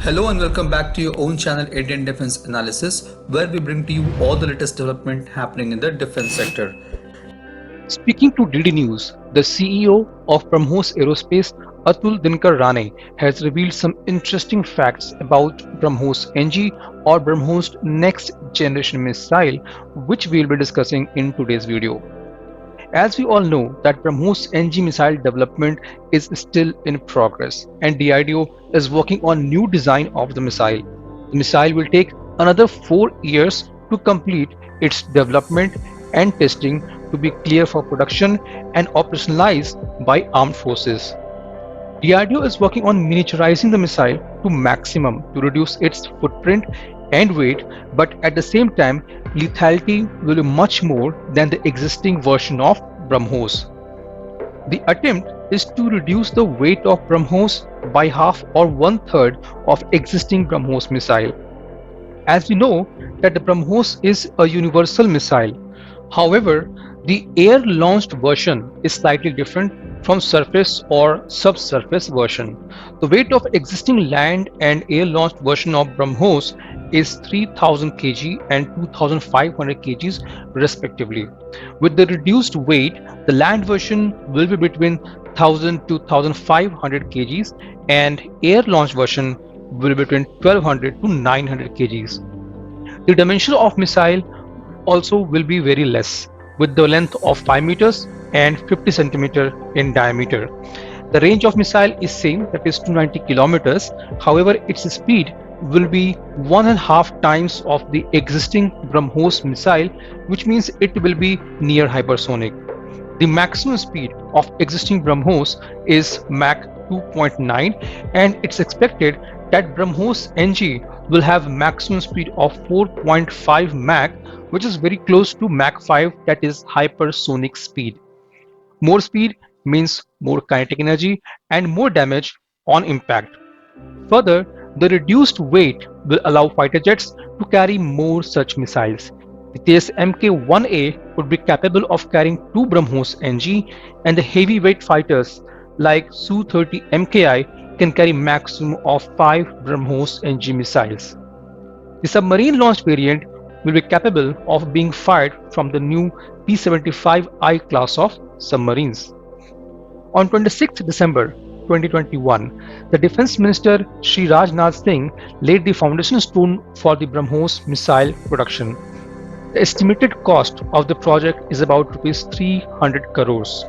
Hello and welcome back to your own channel Indian Defense Analysis, where we bring to you all the latest development happening in the defense sector. Speaking to DD News, the CEO of BrahMos Aerospace, Atul Dinkar Rane, has revealed some interesting facts about BrahMos NG or BrahMos next generation missile, which we'll be discussing in today's video. As we all know that BrahMos NG missile development is still in progress and DRDO is working on new design of the missile. The missile will take another 4 years to complete its development and testing to be clear for production and operationalized by armed forces. DRDO is working on miniaturizing the missile to maximum to reduce its footprint and weight, but at the same time, lethality will be much more than the existing version of BrahMos. The attempt is to reduce the weight of BrahMos by half or one-third of existing BrahMos missile. As we know that the BrahMos is a universal missile. However, the air-launched version is slightly different from surface or subsurface version. The weight of existing land and air-launched version of BrahMos is 3000 kg and 2500 kg respectively. With the reduced weight, the land version will be between 1000 to 1500 kg and air-launched version will be between 1200 to 900 kg. The dimension of missile also will be very less, with the length of 5 meters and 50 centimeter in diameter. The range of missile is same, that is 290 kilometers. However, its speed will be 1.5 times of the existing BrahMos missile, which means it will be near hypersonic. The maximum speed of existing BrahMos is Mach 2.9 and it's expected that BrahMos NG will have maximum speed of 4.5 Mach, which is very close to Mach 5, that is hypersonic speed. More speed means more kinetic energy and more damage on impact. Further, the reduced weight will allow fighter jets to carry more such missiles. The Tejas Mk-1A would be capable of carrying 2 BrahMos NG, and the heavyweight fighters like Su-30 MKI can carry maximum of 5 BrahMos NG missiles. The submarine launched variant will be capable of being fired from the new P-75I class of submarines. On 26 December 2021, the Defense Minister Shri Rajnath Singh laid the foundation stone for the BrahMos missile production. The estimated cost of the project is about Rs 300 crores.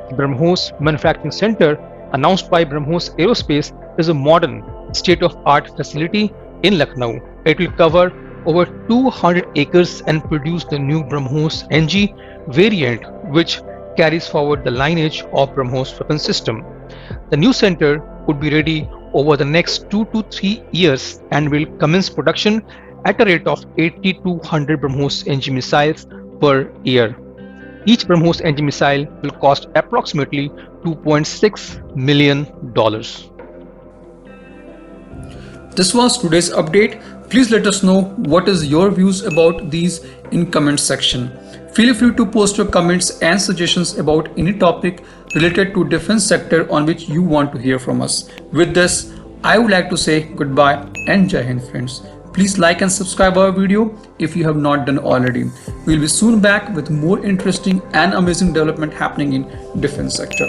The BrahMos Manufacturing Center, announced by BrahMos Aerospace, is a modern, state-of-art facility in Lucknow. It will cover over 200 acres and produce the new BrahMos NG variant, which carries forward the lineage of BrahMos weapon system. The new center would be ready over the next 2 to 3 years and will commence production at a rate of 80 to 100 BrahMos NG missiles per year. Each BrahMos NG missile will cost approximately $2.6 million. This was today's update. Please let us know what is your views about these in comment section. Feel free to post your comments and suggestions about any topic related to defense sector on which you want to hear from us. With this, I would like to say goodbye and Jai Hind friends. Please like and subscribe our video if you have not done already. We'll be soon back with more interesting and amazing development happening in defense sector.